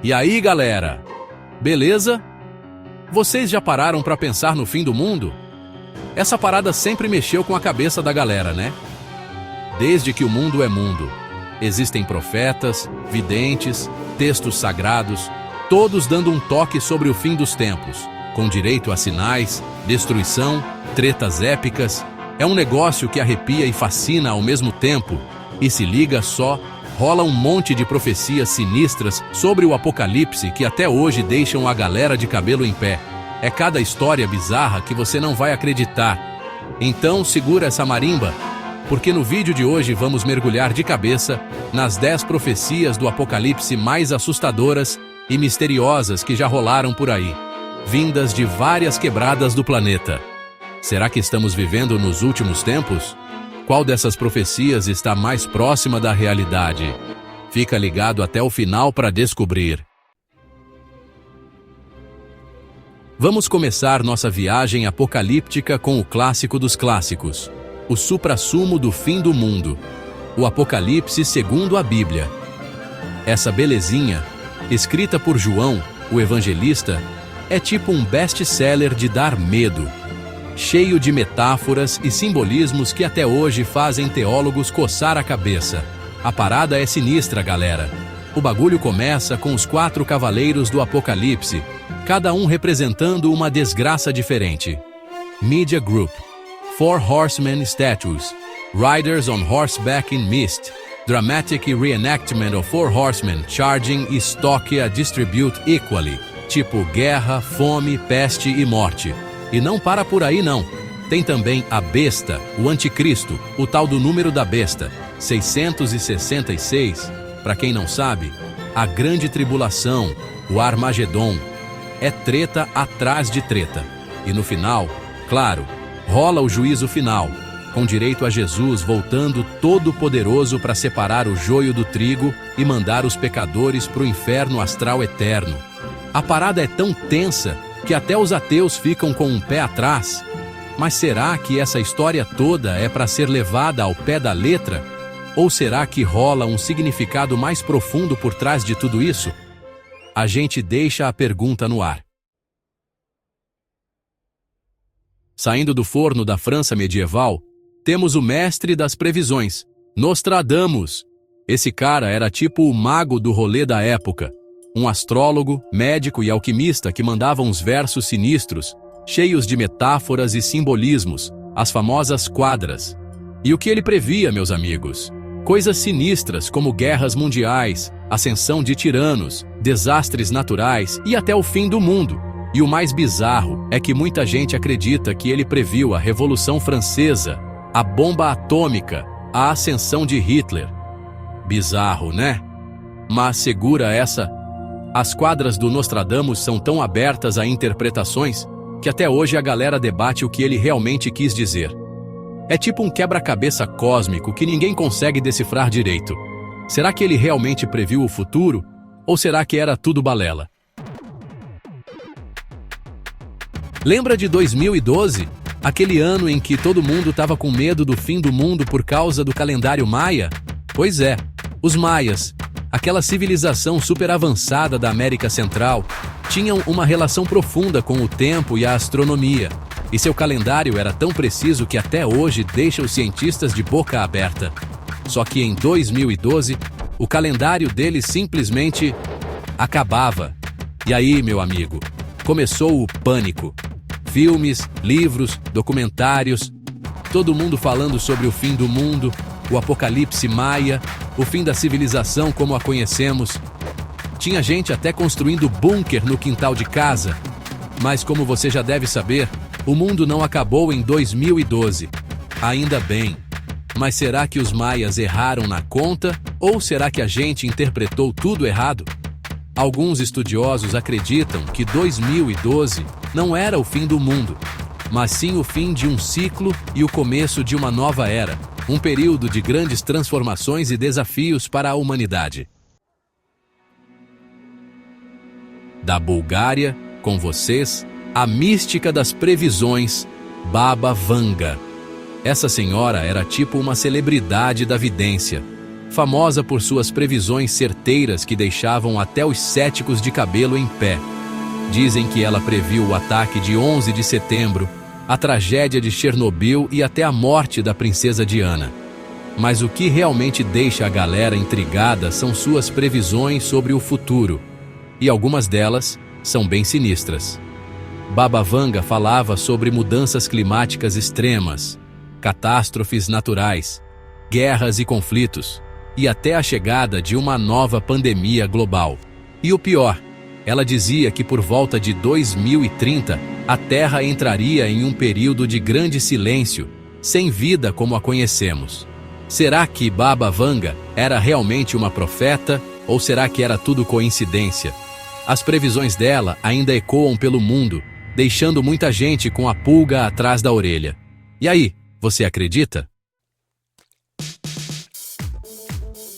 E aí, galera? Beleza? Vocês já pararam para pensar no fim do mundo? Essa parada sempre mexeu com a cabeça da galera, né? Desde que o mundo é mundo, existem profetas, videntes, textos sagrados, todos dando um toque sobre o fim dos tempos, com direito a sinais, destruição, tretas épicas. É um negócio que arrepia e fascina ao mesmo tempo. E se liga só, rola um monte de profecias sinistras sobre o apocalipse que até hoje deixam a galera de cabelo em pé. É cada história bizarra que você não vai acreditar. Então segura essa marimba, porque no vídeo de hoje vamos mergulhar de cabeça nas 10 profecias do apocalipse mais assustadoras e misteriosas que já rolaram por aí, vindas de várias quebradas do planeta. Será que estamos vivendo nos últimos tempos? Qual dessas profecias está mais próxima da realidade? Fica ligado até o final para descobrir. Vamos começar nossa viagem apocalíptica com o clássico dos clássicos, o suprassumo do fim do mundo, o Apocalipse segundo a Bíblia. Essa belezinha, escrita por João, o evangelista, é tipo um best-seller de dar medo, cheio de metáforas e simbolismos que até hoje fazem teólogos coçar a cabeça. A parada é sinistra, galera. O bagulho começa com os 4 cavaleiros do Apocalipse, cada um representando uma desgraça diferente. Media Group, 4 Horsemen Statues, Riders on Horseback in Mist, Dramatic Reenactment of 4 Horsemen Charging Stock a Distribute Equally, tipo guerra, fome, peste e morte. E não para por aí não. Tem também a besta, o anticristo, o tal do número da besta, 666. Para quem não sabe, a grande tribulação, o Armagedon. É treta atrás de treta. E no final, claro, rola o juízo final, com direito a Jesus voltando todo-poderoso para separar o joio do trigo e mandar os pecadores para o inferno astral eterno. A parada é tão tensa que até os ateus ficam com um pé atrás. Mas será que essa história toda é para ser levada ao pé da letra? Ou será que rola um significado mais profundo por trás de tudo isso? A gente deixa a pergunta no ar. Saindo do forno da França medieval, temos o mestre das previsões, Nostradamus. Esse cara era tipo o mago do rolê da época. Um astrólogo, médico e alquimista que mandava uns versos sinistros, cheios de metáforas e simbolismos, as famosas quadras. E o que ele previa, meus amigos? Coisas sinistras como guerras mundiais, ascensão de tiranos, desastres naturais e até o fim do mundo. E o mais bizarro é que muita gente acredita que ele previu a Revolução Francesa, a bomba atômica, a ascensão de Hitler. Bizarro, né? Mas segura essa. As quadras do Nostradamus são tão abertas a interpretações que até hoje a galera debate o que ele realmente quis dizer. É tipo um quebra-cabeça cósmico que ninguém consegue decifrar direito. Será que ele realmente previu o futuro? Ou será que era tudo balela? Lembra de 2012? Aquele ano em que todo mundo estava com medo do fim do mundo por causa do calendário maia? Pois é, os maias, aquela civilização super avançada da América Central, tinham uma relação profunda com o tempo e a astronomia, e seu calendário era tão preciso que até hoje deixa os cientistas de boca aberta. Só que em 2012, o calendário deles simplesmente acabava. E aí, meu amigo, começou o pânico. Filmes, livros, documentários, todo mundo falando sobre o fim do mundo, o apocalipse maia, o fim da civilização como a conhecemos. Tinha gente até construindo bunker no quintal de casa. Mas como você já deve saber, o mundo não acabou em 2012. Ainda bem. Mas será que os maias erraram na conta? Ou será que a gente interpretou tudo errado? Alguns estudiosos acreditam que 2012 não era o fim do mundo, mas sim o fim de um ciclo e o começo de uma nova era, um período de grandes transformações e desafios para a humanidade. Da Bulgária, com vocês, a mística das previsões, Baba Vanga. Essa senhora era tipo uma celebridade da vidência. famosa por suas previsões certeiras que deixavam até os céticos de cabelo em pé. Dizem que ela previu o ataque de 11 de setembro, a tragédia de Chernobyl e até a morte da princesa Diana. Mas o que realmente deixa a galera intrigada são suas previsões sobre o futuro, e algumas delas são bem sinistras. Baba Vanga falava sobre mudanças climáticas extremas, catástrofes naturais, guerras e conflitos, e até a chegada de uma nova pandemia global. E o pior, ela dizia que por volta de 2030, a Terra entraria em um período de grande silêncio, sem vida como a conhecemos. Será que Baba Vanga era realmente uma profeta, ou será que era tudo coincidência? As previsões dela ainda ecoam pelo mundo, deixando muita gente com a pulga atrás da orelha. E aí, você acredita?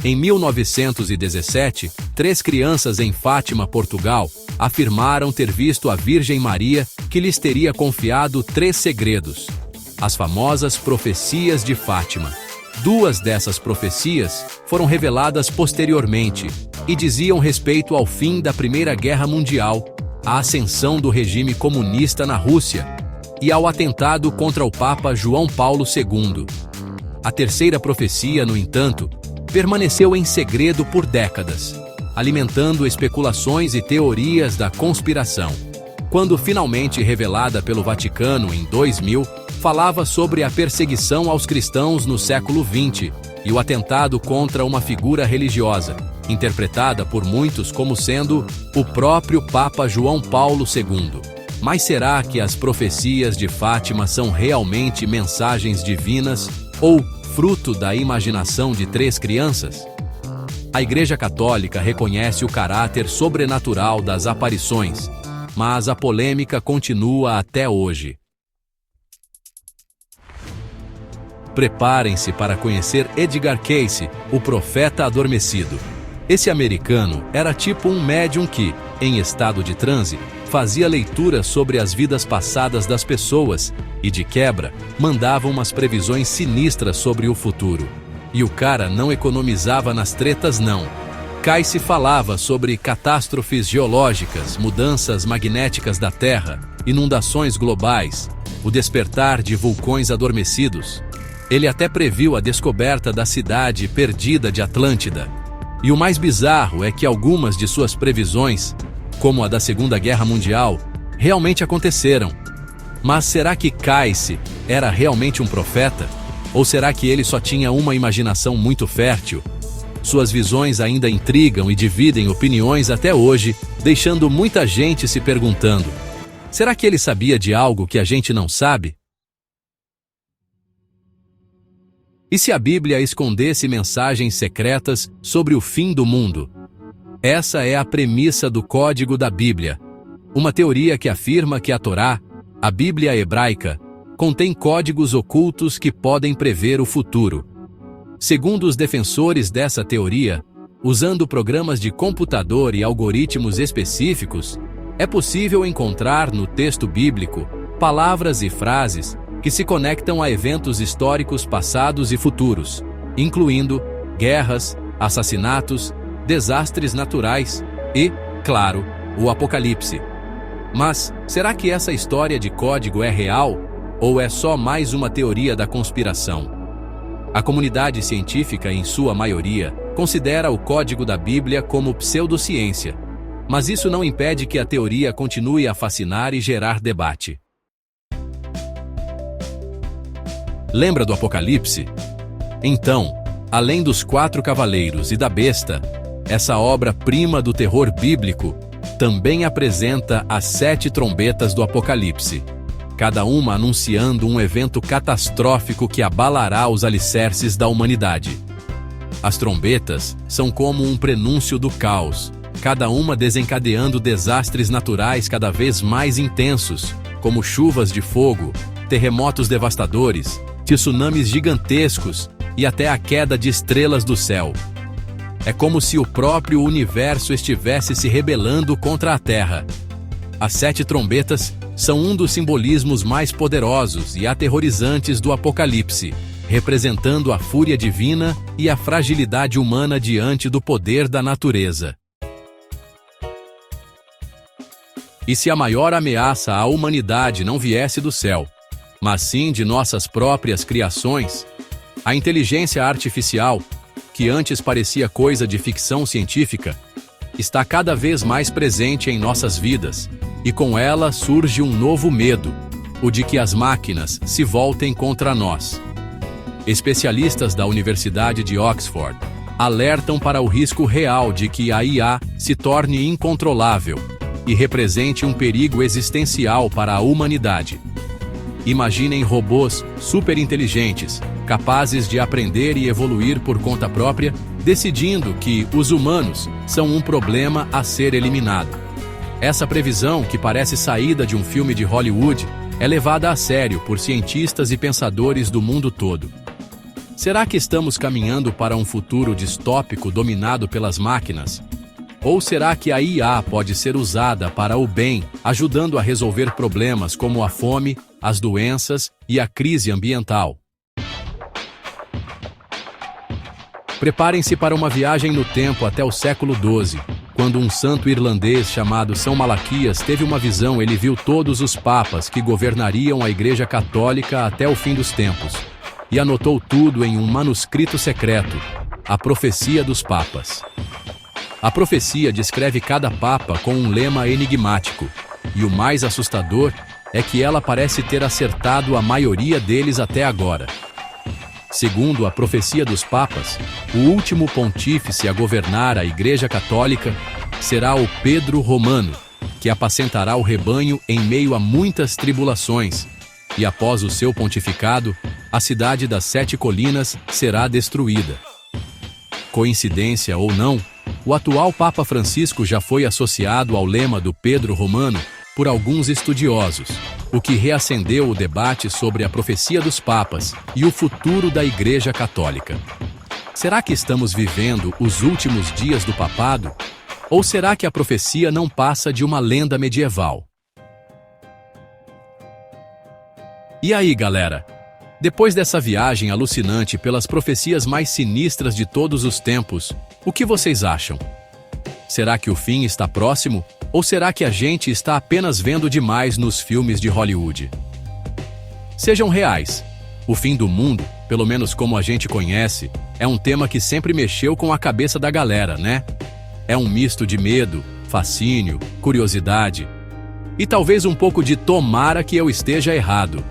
Em 1917, 3 crianças em Fátima, Portugal, afirmaram ter visto a Virgem Maria que lhes teria confiado 3 segredos. As famosas profecias de Fátima. 2 dessas profecias foram reveladas posteriormente e diziam respeito ao fim da Primeira Guerra Mundial, à ascensão do regime comunista na Rússia e ao atentado contra o Papa João Paulo II. A terceira profecia, no entanto, permaneceu em segredo por décadas, alimentando especulações e teorias da conspiração. Quando finalmente revelada pelo Vaticano em 2000, falava sobre a perseguição aos cristãos no século XX e o atentado contra uma figura religiosa, interpretada por muitos como sendo o próprio Papa João Paulo II. Mas será que as profecias de Fátima são realmente mensagens divinas ou fruto da imaginação de 3 crianças? A Igreja Católica reconhece o caráter sobrenatural das aparições, mas a polêmica continua até hoje. Preparem-se para conhecer Edgar Cayce, o profeta adormecido. Esse americano era tipo um médium que, em estado de transe, fazia leitura sobre as vidas passadas das pessoas e, de quebra, mandava umas previsões sinistras sobre o futuro. E o cara não economizava nas tretas, não. Cayce falava sobre catástrofes geológicas, mudanças magnéticas da Terra, inundações globais, o despertar de vulcões adormecidos. Ele até previu a descoberta da cidade perdida de Atlântida. E o mais bizarro é que algumas de suas previsões, como a da Segunda Guerra Mundial, realmente aconteceram. Mas será que Cayce era realmente um profeta? Ou será que ele só tinha uma imaginação muito fértil? Suas visões ainda intrigam e dividem opiniões até hoje, deixando muita gente se perguntando: será que ele sabia de algo que a gente não sabe? E se a Bíblia escondesse mensagens secretas sobre o fim do mundo? Essa é a premissa do Código da Bíblia, uma teoria que afirma que a Torá, a Bíblia hebraica, contém códigos ocultos que podem prever o futuro. Segundo os defensores dessa teoria, usando programas de computador e algoritmos específicos, é possível encontrar no texto bíblico palavras e frases que se conectam a eventos históricos passados e futuros, incluindo guerras, assassinatos, desastres naturais e, claro, o Apocalipse. Mas, será que essa história de código é real ou é só mais uma teoria da conspiração? A comunidade científica, em sua maioria, considera o Código da Bíblia como pseudociência, mas isso não impede que a teoria continue a fascinar e gerar debate. Lembra do Apocalipse? Então, além dos 4 cavaleiros e da besta, essa obra-prima do terror bíblico também apresenta as 7 trombetas do Apocalipse, cada uma anunciando um evento catastrófico que abalará os alicerces da humanidade. As trombetas são como um prenúncio do caos, cada uma desencadeando desastres naturais cada vez mais intensos, como chuvas de fogo, terremotos devastadores, tsunamis gigantescos e até a queda de estrelas do céu. É como se o próprio universo estivesse se rebelando contra a Terra. As 7 trombetas são um dos simbolismos mais poderosos e aterrorizantes do Apocalipse, representando a fúria divina e a fragilidade humana diante do poder da natureza. E se a maior ameaça à humanidade não viesse do céu, mas sim de nossas próprias criações, a inteligência artificial, que antes parecia coisa de ficção científica, está cada vez mais presente em nossas vidas, e com ela surge um novo medo, o de que as máquinas se voltem contra nós. Especialistas da Universidade de Oxford alertam para o risco real de que a IA se torne incontrolável e represente um perigo existencial para a humanidade. Imaginem robôs superinteligentes, capazes de aprender e evoluir por conta própria, decidindo que os humanos são um problema a ser eliminado. Essa previsão, que parece saída de um filme de Hollywood, é levada a sério por cientistas e pensadores do mundo todo. Será que estamos caminhando para um futuro distópico dominado pelas máquinas? Ou será que a IA pode ser usada para o bem, ajudando a resolver problemas como a fome, as doenças e a crise ambiental? Preparem-se para uma viagem no tempo até o século XII, quando um santo irlandês chamado São Malaquias teve uma visão. Ele viu todos os papas que governariam a Igreja Católica até o fim dos tempos, e anotou tudo em um manuscrito secreto, a Profecia dos Papas. A profecia descreve cada papa com um lema enigmático, e o mais assustador é que ela parece ter acertado a maioria deles até agora. Segundo a Profecia dos Papas, o último pontífice a governar a Igreja Católica será o Pedro Romano, que apacentará o rebanho em meio a muitas tribulações, e após o seu pontificado, a cidade das 7 colinas será destruída. Coincidência ou não, o atual Papa Francisco já foi associado ao lema do Pedro Romano por alguns estudiosos, o que reacendeu o debate sobre a profecia dos papas e o futuro da Igreja Católica. Será que estamos vivendo os últimos dias do papado? Ou será que a profecia não passa de uma lenda medieval? E aí, galera? Depois dessa viagem alucinante pelas profecias mais sinistras de todos os tempos, o que vocês acham? Será que o fim está próximo? Ou será que a gente está apenas vendo demais nos filmes de Hollywood? Sejam reais. O fim do mundo, pelo menos como a gente conhece, é um tema que sempre mexeu com a cabeça da galera, né? É um misto de medo, fascínio, curiosidade e talvez um pouco de tomara que eu esteja errado.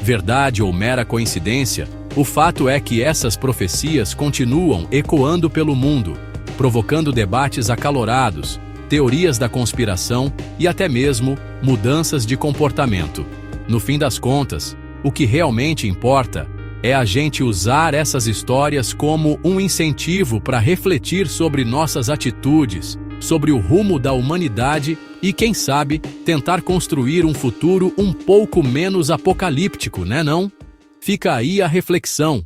Verdade ou mera coincidência, o fato é que essas profecias continuam ecoando pelo mundo, provocando debates acalorados, teorias da conspiração e até mesmo mudanças de comportamento. No fim das contas, o que realmente importa é a gente usar essas histórias como um incentivo para refletir sobre nossas atitudes, sobre o rumo da humanidade e, quem sabe, tentar construir um futuro um pouco menos apocalíptico, né não? Fica aí a reflexão.